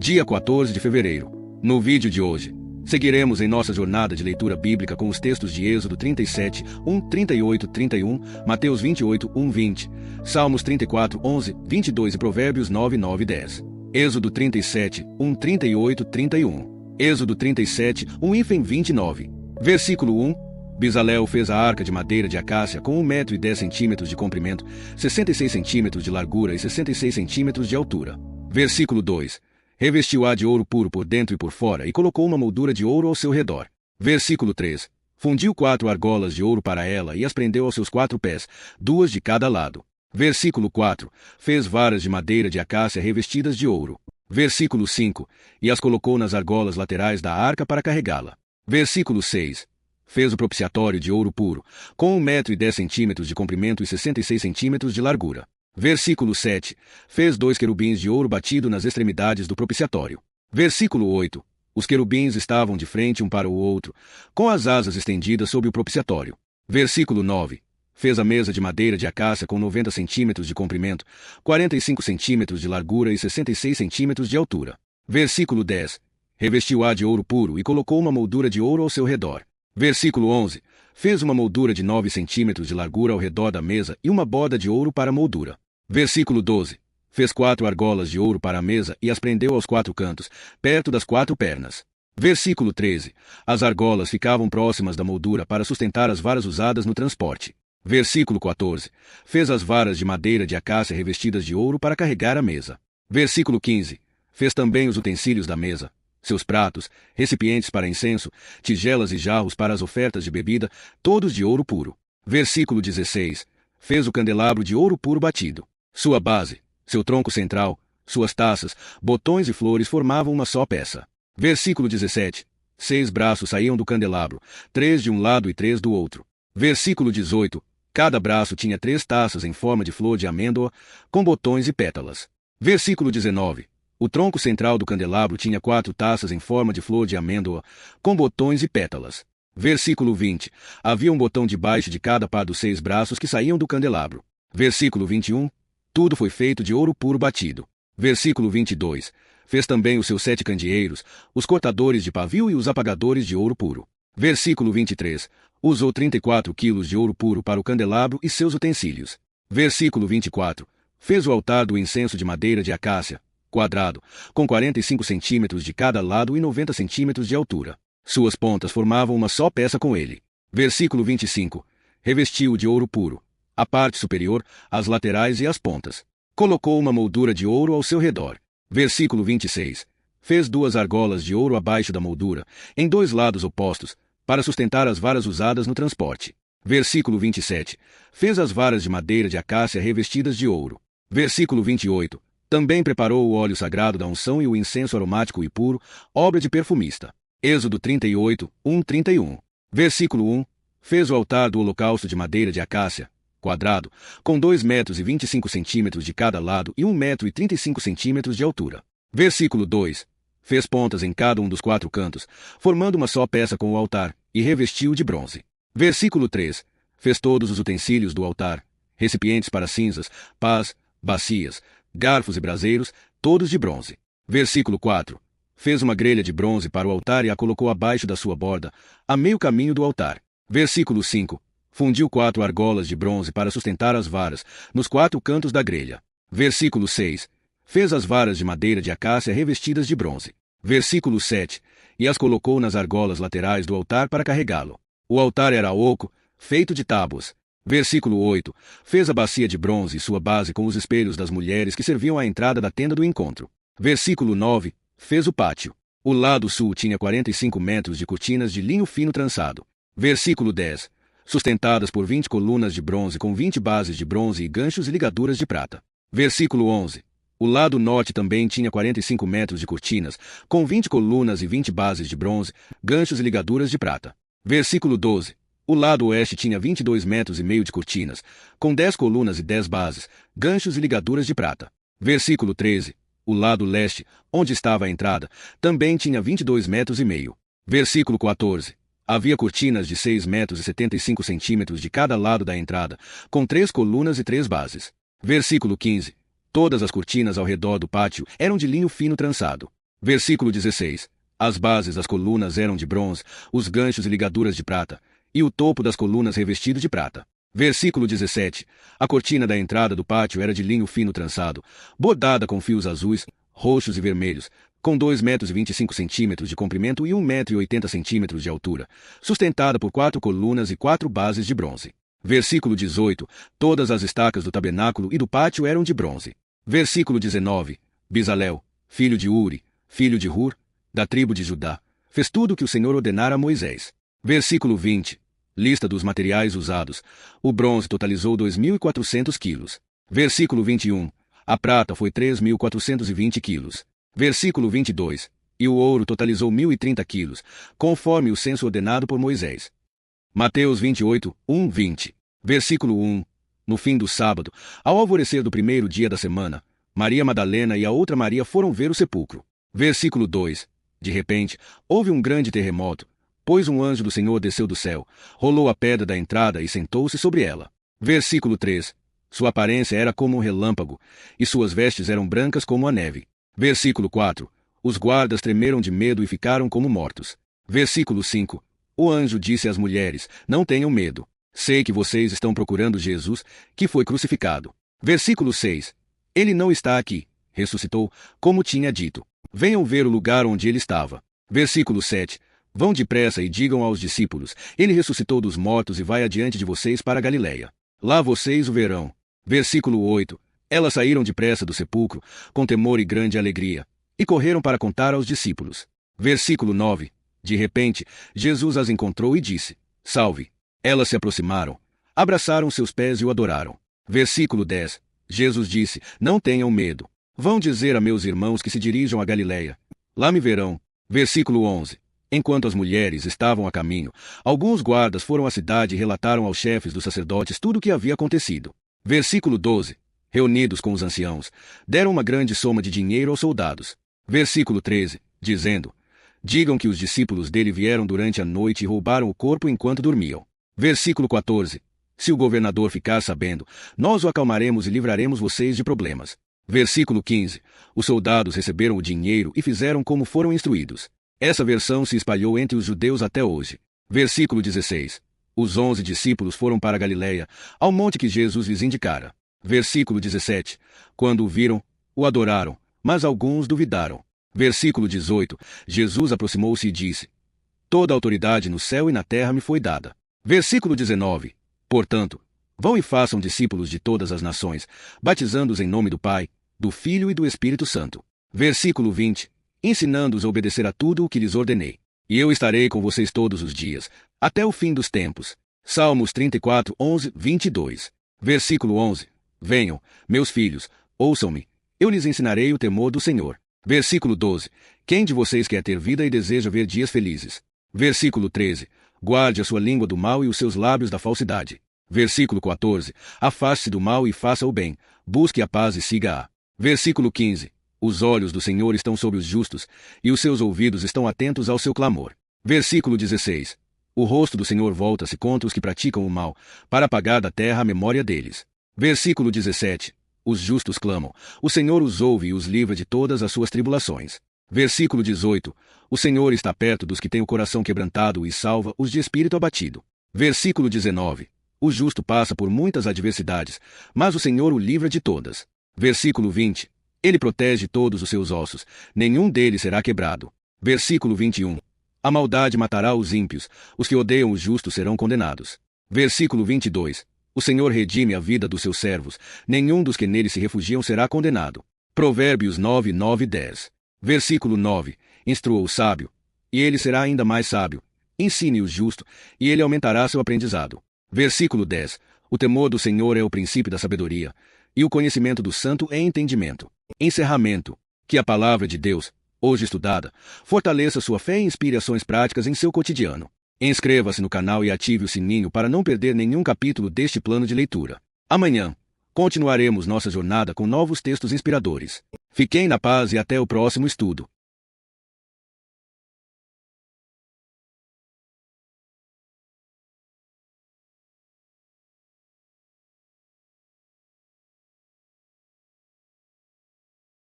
Dia 14 de fevereiro. No vídeo de hoje, seguiremos em nossa jornada de leitura bíblica com os textos de Êxodo 37, 1, 38, 31, Mateus 28, 1, 20, Salmos 34, 11, 22 e Provérbios 9, 9 e 10. Êxodo 37, 1, 38, 31. Êxodo 37, 1-29. Versículo 1. Bezalel fez a arca de madeira de acácia com 1,10 m de comprimento, 66 centímetros de largura e 66 centímetros de altura. Versículo 2. Revestiu-a de ouro puro por dentro e por fora e colocou uma moldura de ouro ao seu redor. Versículo 3. Fundiu 4 argolas de ouro para ela e as prendeu aos seus 4 pés, 2 de cada lado. Versículo 4. Fez varas de madeira de acácia revestidas de ouro. Versículo 5. E as colocou nas argolas laterais da arca para carregá-la. Versículo 6. Fez o propiciatório de ouro puro, com 1,10 m de comprimento e 66 centímetros de largura. Versículo 7. Fez 2 querubins de ouro batido nas extremidades do propiciatório. Versículo 8. Os querubins estavam de frente um para o outro, com as asas estendidas sobre o propiciatório. Versículo 9. Fez a mesa de madeira de acácia com 90 centímetros de comprimento, 45 centímetros de largura e 66 centímetros de altura. Versículo 10. Revestiu-a de ouro puro e colocou uma moldura de ouro ao seu redor. Versículo 11. Fez uma moldura de 9 centímetros de largura ao redor da mesa e uma borda de ouro para a moldura. Versículo 12. Fez 4 argolas de ouro para a mesa e as prendeu aos 4 cantos, perto das 4 pernas. Versículo 13. As argolas ficavam próximas da moldura para sustentar as varas usadas no transporte. Versículo 14. Fez as varas de madeira de acácia revestidas de ouro para carregar a mesa. Versículo 15. Fez também os utensílios da mesa, seus pratos, recipientes para incenso, tigelas e jarros para as ofertas de bebida, todos de ouro puro. Versículo 16. Fez o candelabro de ouro puro batido. Sua base, seu tronco central, suas taças, botões e flores formavam uma só peça. Versículo 17. 6 braços saíam do candelabro, 3 de um lado e 3 do outro. Versículo 18. Cada braço tinha 3 taças em forma de flor de amêndoa, com botões e pétalas. Versículo 19. O tronco central do candelabro tinha 4 taças em forma de flor de amêndoa, com botões e pétalas. Versículo 20. Havia um botão debaixo de cada par dos 6 braços que saíam do candelabro. Versículo 21. Tudo foi feito de ouro puro batido. Versículo 22. Fez também os seus 7 candeeiros, os cortadores de pavio e os apagadores de ouro puro. Versículo 23. Usou 34 quilos de ouro puro para o candelabro e seus utensílios. Versículo 24. Fez o altar do incenso de madeira de acácia, quadrado, com 45 centímetros de cada lado e 90 centímetros de altura. Suas pontas formavam uma só peça com ele. Versículo 25. Revestiu-o de ouro puro, a parte superior, as laterais e as pontas. Colocou uma moldura de ouro ao seu redor. Versículo 26. Fez 2 argolas de ouro abaixo da moldura, em 2 lados opostos, para sustentar as varas usadas no transporte. Versículo 27. Fez as varas de madeira de acácia revestidas de ouro. Versículo 28. Também preparou o óleo sagrado da unção e o incenso aromático e puro, obra de perfumista. Êxodo 38, 1-31. Versículo 1. Fez o altar do holocausto de madeira de acácia, quadrado, com 2,25 m de cada lado e 1,35 m de altura. Versículo 2. Fez pontas em cada um dos 4 cantos, formando uma só peça com o altar, e revestiu de bronze. Versículo 3. Fez todos os utensílios do altar, recipientes para cinzas, pás, bacias, garfos e braseiros, todos de bronze. Versículo 4. Fez uma grelha de bronze para o altar e a colocou abaixo da sua borda, a meio caminho do altar. Versículo 5. Fundiu 4 argolas de bronze para sustentar as varas, nos 4 cantos da grelha. Versículo 6. Fez as varas de madeira de acácia revestidas de bronze. Versículo 7. E as colocou nas argolas laterais do altar para carregá-lo. O altar era oco, feito de tábuas. Versículo 8. Fez a bacia de bronze e sua base com os espelhos das mulheres que serviam à entrada da tenda do encontro. Versículo 9. Fez o pátio. O lado sul tinha 45 metros de cortinas de linho fino trançado. Versículo 10. Sustentadas por 20 colunas de bronze com 20 bases de bronze e ganchos e ligaduras de prata. Versículo 11. O lado norte também tinha 45 metros de cortinas, com 20 colunas e 20 bases de bronze, ganchos e ligaduras de prata. Versículo 12. O lado oeste tinha 22,5 metros de cortinas, com 10 colunas e 10 bases, ganchos e ligaduras de prata. Versículo 13. O lado leste, onde estava a entrada, também tinha 22,5 metros. Versículo 14. Havia cortinas de 6,75 metros de cada lado da entrada, com 3 colunas e 3 bases. Versículo 15. Todas as cortinas ao redor do pátio eram de linho fino trançado. Versículo 16. As bases das colunas eram de bronze, os ganchos e ligaduras de prata, e o topo das colunas revestido de prata. Versículo 17. A cortina da entrada do pátio era de linho fino trançado, bordada com fios azuis, roxos e vermelhos, com 2,25 metros de comprimento e 1,80 m de altura, sustentada por 4 colunas e 4 bases de bronze. Versículo 18. Todas as estacas do tabernáculo e do pátio eram de bronze. Versículo 19. Bezalel, filho de Uri, filho de Hur, da tribo de Judá, fez tudo o que o Senhor ordenara a Moisés. Versículo 20. Lista dos materiais usados. O bronze totalizou 2.400 quilos. Versículo 21. A prata foi 3.420 quilos. Versículo 22. E o ouro totalizou 1.030 quilos, conforme o censo ordenado por Moisés. Mateus 28, 1-20. Versículo 1. No fim do sábado, ao alvorecer do primeiro dia da semana, Maria Madalena e a outra Maria foram ver o sepulcro. Versículo 2. De repente, houve um grande terremoto, pois um anjo do Senhor desceu do céu, rolou a pedra da entrada e sentou-se sobre ela. Versículo 3. Sua aparência era como um relâmpago, e suas vestes eram brancas como a neve. Versículo 4. Os guardas tremeram de medo e ficaram como mortos. Versículo 5. O anjo disse às mulheres: Não tenham medo. Sei que vocês estão procurando Jesus, que foi crucificado. Versículo 6. Ele não está aqui. Ressuscitou, como tinha dito. Venham ver o lugar onde ele estava. Versículo 7. Vão depressa e digam aos discípulos: Ele ressuscitou dos mortos e vai adiante de vocês para a Galileia. Lá vocês o verão. Versículo 8. Elas saíram depressa do sepulcro, com temor e grande alegria, e correram para contar aos discípulos. Versículo 9. De repente, Jesus as encontrou e disse: Salve! Elas se aproximaram, abraçaram seus pés e o adoraram. Versículo 10. Jesus disse: Não tenham medo. Vão dizer a meus irmãos que se dirijam a Galileia. Lá me verão. Versículo 11. Enquanto as mulheres estavam a caminho, alguns guardas foram à cidade e relataram aos chefes dos sacerdotes tudo o que havia acontecido. Versículo 12. Reunidos com os anciãos, deram uma grande soma de dinheiro aos soldados. Versículo 13. Dizendo: Digam que os discípulos dele vieram durante a noite e roubaram o corpo enquanto dormiam. Versículo 14. Se o governador ficar sabendo, nós o acalmaremos e livraremos vocês de problemas. Versículo 15. Os soldados receberam o dinheiro e fizeram como foram instruídos. Essa versão se espalhou entre os judeus até hoje. Versículo 16. Os 11 discípulos foram para a Galileia, ao monte que Jesus lhes indicara. Versículo 17. Quando o viram, o adoraram, mas alguns duvidaram. Versículo 18. Jesus aproximou-se e disse: Toda a autoridade no céu e na terra me foi dada. Versículo 19. Portanto, vão e façam discípulos de todas as nações, batizando-os em nome do Pai, do Filho e do Espírito Santo. Versículo 20. Ensinando-os a obedecer a tudo o que lhes ordenei. E eu estarei com vocês todos os dias, até o fim dos tempos. Salmos 34, 11, 22. Versículo 11. Venham, meus filhos, ouçam-me, eu lhes ensinarei o temor do Senhor. Versículo 12. Quem de vocês quer ter vida e deseja ver dias felizes? Versículo 13. Guarde a sua língua do mal e os seus lábios da falsidade. Versículo 14. Afaste-se do mal e faça o bem, busque a paz e siga-a. Versículo 15. Os olhos do Senhor estão sobre os justos, e os seus ouvidos estão atentos ao seu clamor. Versículo 16. O rosto do Senhor volta-se contra os que praticam o mal, para apagar da terra a memória deles. Versículo 17. Os justos clamam, o Senhor os ouve e os livra de todas as suas tribulações. Versículo 18. O Senhor está perto dos que têm o coração quebrantado e salva os de espírito abatido. Versículo 19. O justo passa por muitas adversidades, mas o Senhor o livra de todas. Versículo 20. Ele protege todos os seus ossos, nenhum deles será quebrado. Versículo 21. A maldade matará os ímpios, os que odeiam os justos serão condenados. Versículo 22. O Senhor redime a vida dos seus servos, nenhum dos que nele se refugiam será condenado. Provérbios 9, 9 e 10. Versículo 9. Instrua o sábio, e ele será ainda mais sábio. Ensine o justo, e ele aumentará seu aprendizado. Versículo 10. O temor do Senhor é o princípio da sabedoria, e o conhecimento do santo é entendimento. Encerramento. Que a palavra de Deus, hoje estudada, fortaleça sua fé e inspire ações práticas em seu cotidiano. Inscreva-se no canal e ative o sininho para não perder nenhum capítulo deste plano de leitura. Amanhã, continuaremos nossa jornada com novos textos inspiradores. Fiquem na paz e até o próximo estudo.